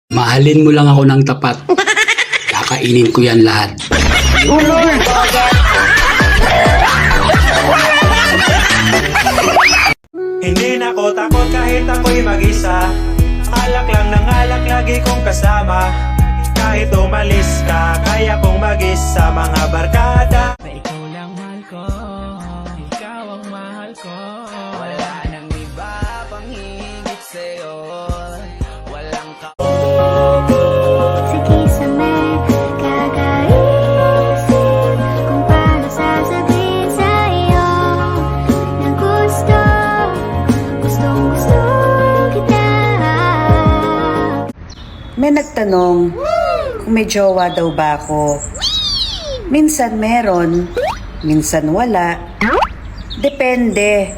Mahalin mo lang ako ng tapat. Kakainin ko yan lahat. Hindi na ako takot kahit ako'y mag-isa. Alak lang ng alak lagi kong kasama. Kahit umalis ka, kaya kong mag-isa mga barkada. Ikaw lang mahal ko, ikaw ang mahal ko. Wala nang iba pang higit sa'yo. Walang ka. Sige sana, kakaisip kung paano sasabihin sa'yo na gustong gusto kita. May nagtanong kung may jowa daw ba ako. Minsan meron, minsan wala. Depende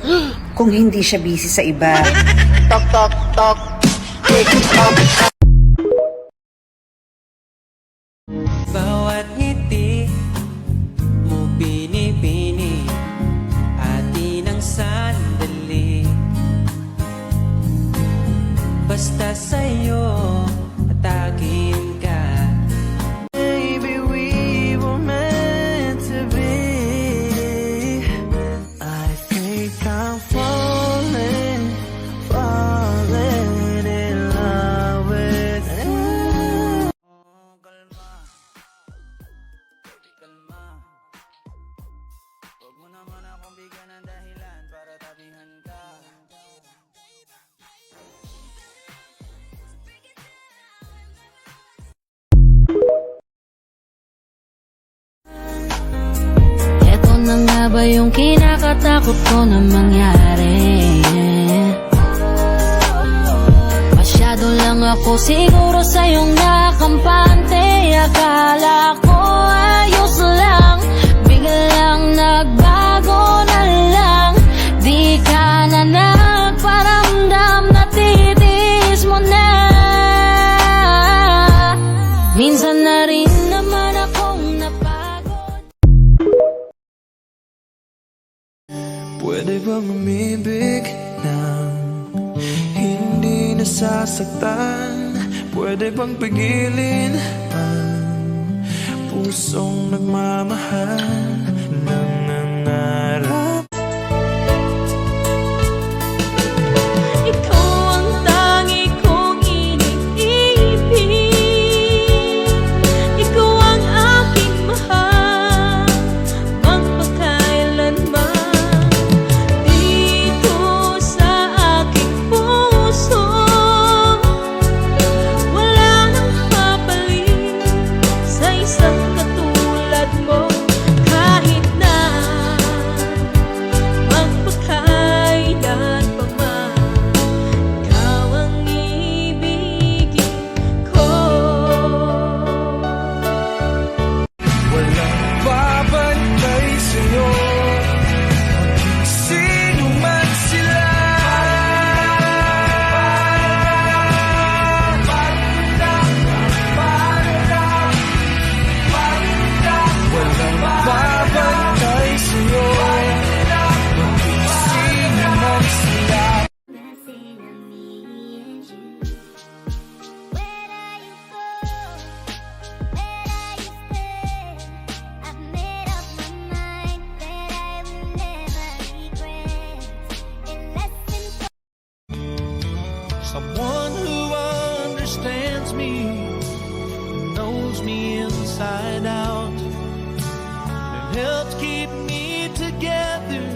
kung hindi siya busy sa iba. Tok tok tok. Tick tock. Bawat ngiti mo pinipini, atin ang sandali. Basta sa'yo atakin ka. Baby, we were meant to be. I think I'm falling in love with you. Kalma. Huwag mo naman akong bigyan ng dahilan para tabihan ka. Eto na nga ba yung kinakatakot ko na mangyari? Masyado lang ako siguro sa iyong nakampante. Akala ko ayos lang, biglang nagbago na lang. Di ka na nagparamdam, natitiis mo na. Minsan na rin naman akong napagod. Pwede bang umibig nang hindi nasasaktan? Pwede bang pigilin ang pusong nagmamahal ng nangarap? Ikaw ang tangi kong iniibig. Ikaw ang aking mahal, magpakailanman. Dito sa aking puso, wala nang papalit sa isang katulad mo. Kahit na magpakailan pa man, ikaw ang ibigin ko. Walang babantay sa'yo, sino man sila. Walang babantay sa'yo, sino man sila. Messing on me and you. Where you go? Where you stay? I've made up my mind that I will never regret. In less than Someone who understands me, knows me inside out, and helps keep me together,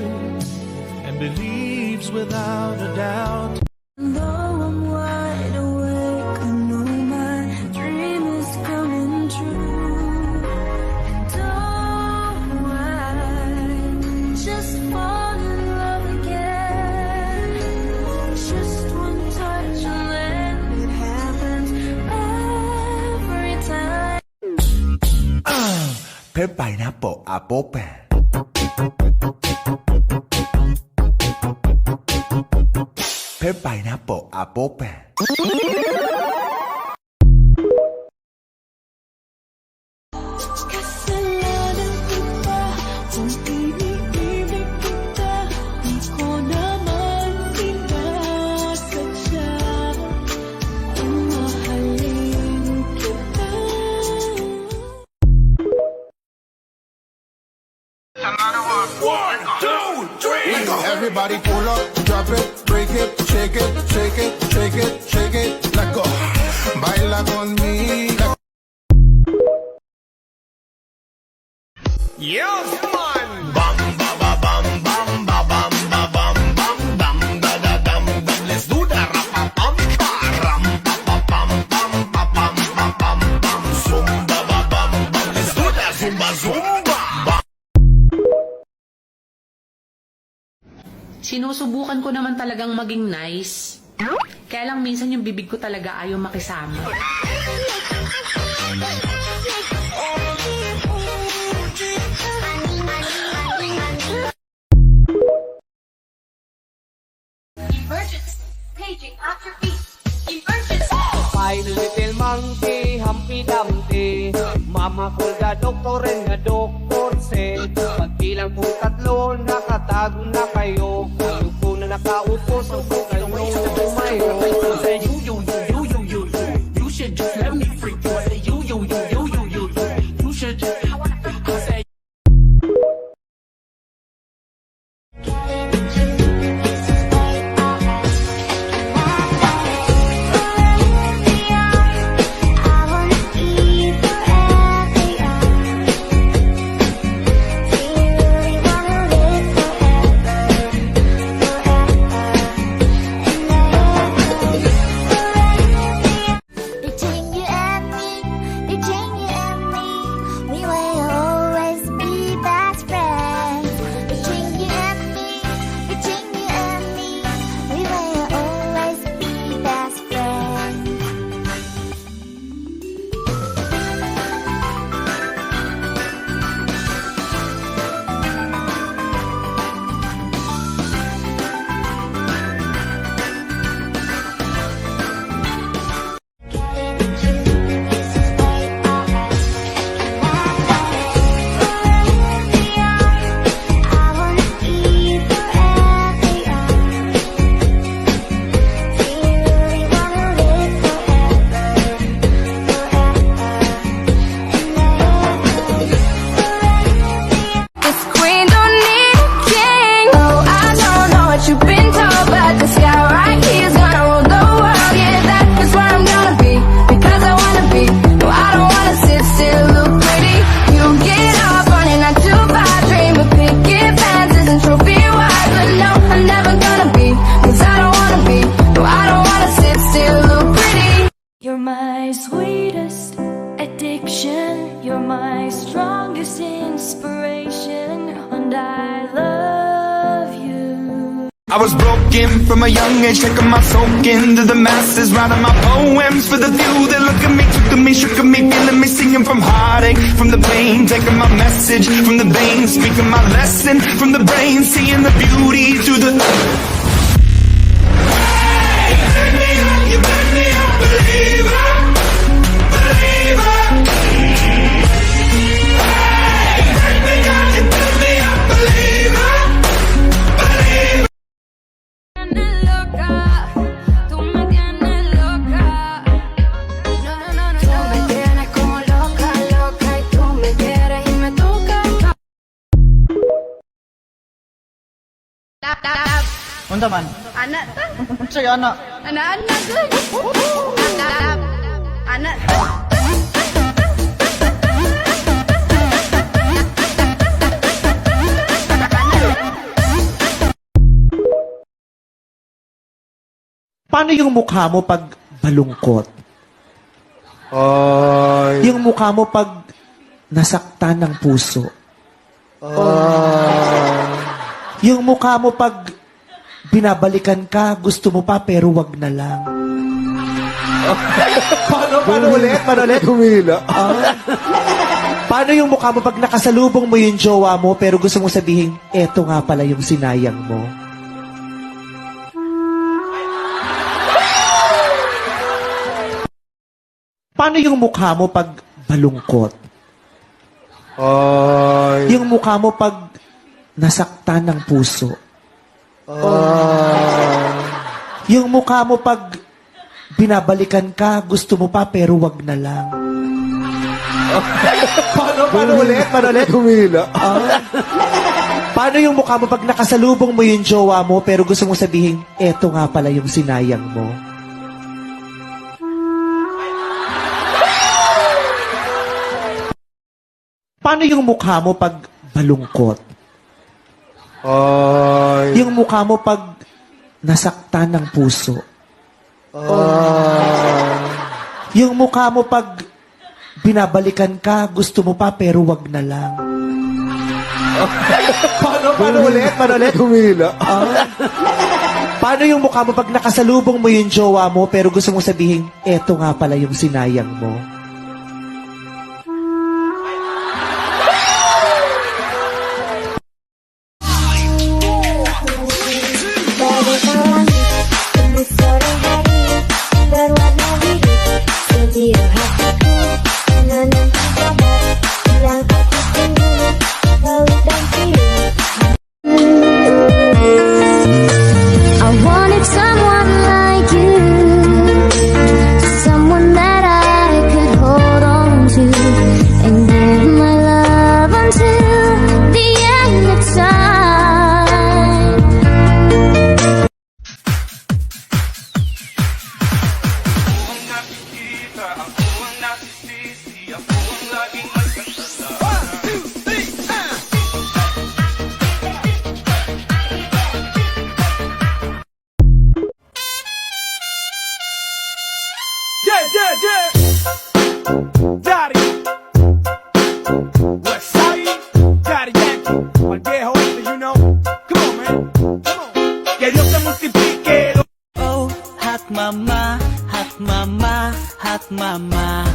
and believes without a doubt. Though I'm wide awake, I know my dream is coming true. And oh, I just fall in love again. Just one touch and then it happens every time. เพชรไปนะโปะอาโปะแปะเพชรไปนะโปะอาโปะแปะ Kasalanan kita kung iniibig kita, di ko naman sinasadya. Ang mahalin Pull up, drop it, break it, shake it, shake it, shake it, shake it. Let go. Baila conmigo. Yes, man! Bam ba ba bam bam ba bam ba bam bam dam da da dam dam. Let's do the rap pam pam ram pa pa pam pam pa pam pa pam pam. Zumba ba bam bam. Let's do the zumba zumba. Sinusubukan ko naman talagang maging nice. Kaya lang minsan yung bibig ko talaga ayaw makisama. Emergency! Paging at your feet! Emergency! Five little monkey, Humpty Dumpty. Mama ko da doktor nga doktor said. Pagbilang po tatlo, nakatago na kayo. Ano po na nakaupo sa bukal nyo na tumayo. Say you, you, you, you, you, you, you. You should just let me freak you. Say you, you, you, you, you, you, you. You should just... Say Between you and me, we will always be best friends. Between you and me, we will always be best friends. I wanna be forever young. We really wanna live This queen don't need a king. Oh, I don't know what you've been told, but this guy right here is gonna rule the world. Yeah, that is where I'm gonna be, because I wanna be. No, I don't wanna sit still, look pretty. You get up on your 9 to 5 dream of picket fences and trophy wives, but no, I'm never gonna be, because I don't wanna be. No, I don't wanna sit still, look pretty. You're my sweetest addiction. You're my strongest inspiration, and I love you. I was broken from a young age, taking my soak into the masses, writing my poems for the few that look at me, took at me, shook at me, feeling me, singing from heartache, from the pain, taking my message from the veins, speaking my lesson from the brain, seeing the beauty through the... You make me a believer, believer. Take me out, you make me a believer, believer. Loca, tú me tienes loca. No, no, no, no. Tú me tienes como loca, loca, y tú me quieres y me tocas. Unsa man? Anak ta? Unsay ana? Anak-anak good. Anak Paano yung mukha mo pag malungkot? Yung mukha mo pag nasaktan ng puso? Yung mukha mo pag binabalikan ka, gusto mo pa pero wag na lang? Paano ulit? Humila. Paano yung mukha mo pag nakasalubong mo yung jowa mo pero gusto mo sabihin, eto nga pala yung sinayang mo? Paano yung mukha mo pag malungkot? Yung mukha mo pag nasaktan ng puso? Yung mukha mo pag binabalikan ka, gusto mo pa pero wag na lang? Paano ulit? Humila. Paano yung mukha mo pag nakasalubong mo yung jowa mo pero gusto mong sabihin, eto nga pala yung sinayang mo? Paano yung mukha mo pag malungkot? Yung mukha mo pag nasaktan ng puso? Yung mukha mo pag binabalikan ka, gusto mo pa pero wag na lang? Paano ulit? Humila. Paano yung mukha mo pag nakasalubong mo yung jowa mo pero gusto mong sabihin, eto nga pala yung sinayang mo? Berwarna biru, sedia hatiku, menanti kabar yang aku tunggu, laut dan biru. I wanted someone like you, someone that I could hold on to and give my love until the end of time. Daddy West Side Daddy Yankee Al viejo este, you know. Come on, man. Come on. Que Dios te multiplique. Oh, hot mama, hot mama, hot mama.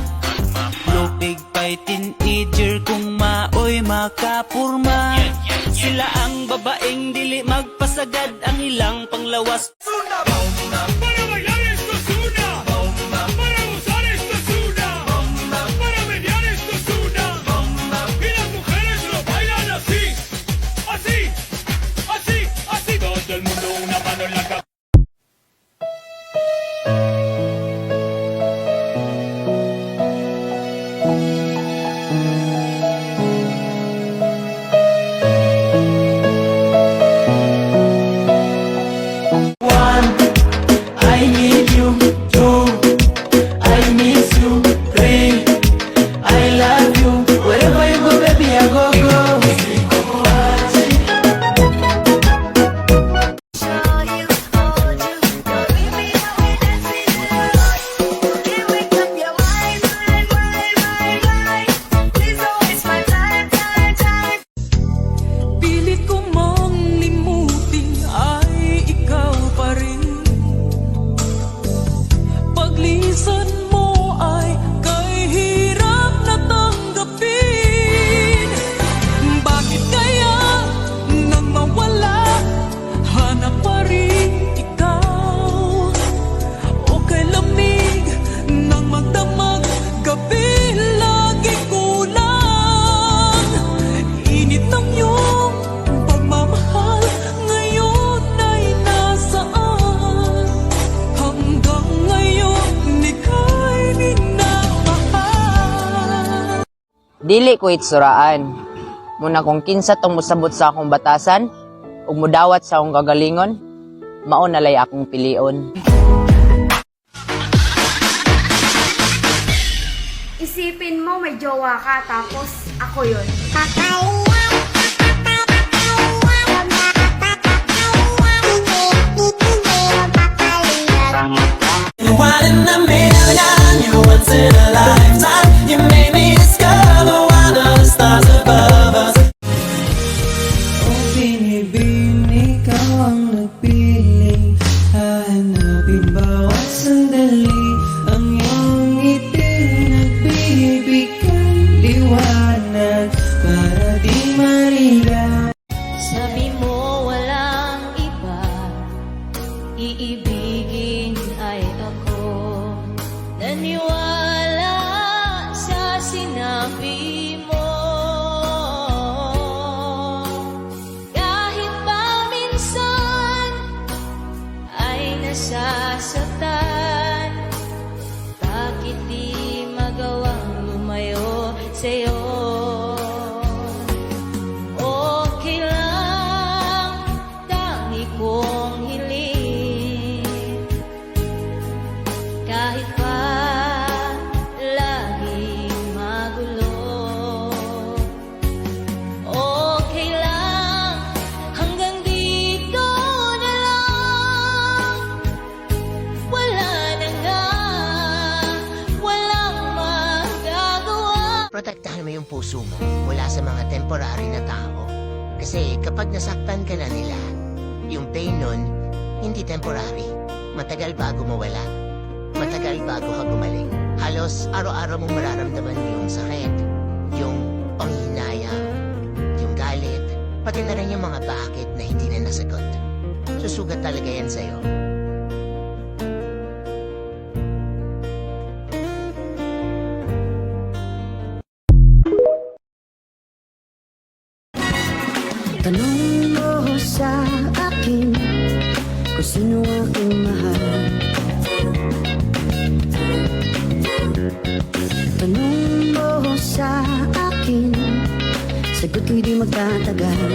Lupig pa'y teenager kung maoy makapurma. Sila ang babaeng dili magpasagad ang ilang panglawas. Para bailar esto es una. Para gozar esto es una. Para mediar esto es una. Y las mujeres lo bailan así. Así. Así. Así. Todo el mundo una mano en la cabeza. I need you, 2, I miss you, 3, I love you. Wherever you go, baby, I go, go. Show you, hold you, don't leave me when we're dancing in the light. Can't make up your mind, mind. Please don't waste my time. Pilit ko mang limutin ay ikaw pa rin. Paglisan mo ay kay hirap na tanggapin. Bakit kaya nang mawala, hanap pa rin ikaw? O kay lamig nang magdamag, gabi lagi kulang. Init ng iyong pagmamahal ngayon ay nasaan? Hanggang ngayon ika'y minamahal. Dili ko itsuraan. Muna kung kinsa tong musabot sa akong batasan, ug mudawat sa akong kagalingon, mao nalay akong pilion. Isipin mo may jowa ka tapos ako yun. One in a million, you're once in a lifetime. You made me discover one of the stars above us. Oh, binibig, ikaw ang nagpiling. Hahanapin bawat sandali. Ang iyong ngiti nagbibigay liwanag para di maligaw. Sabi mo walang iba, iibigin ay ako. Naniwala sa sinabi mo. Kahit pa minsan ay nasasaktan, bakit di magawang lumayo sa'yo? Okay lang puso mo mula sa mga temporary na tao. Kasi kapag nasaktan ka na nila, yung pain nun, hindi temporary. Matagal bago mawala. Matagal bago ka gumaling. Halos araw-araw mong mararamdaman yung sakit, yung panghihinayang, yung galit, pati na rin yung mga bakit na hindi na nasagot. Susugat talaga yan sa'yo. Tanong mo sa akin kung sino aking mahal. Tanong mo sa akin, sagot ko'y di magtatagal.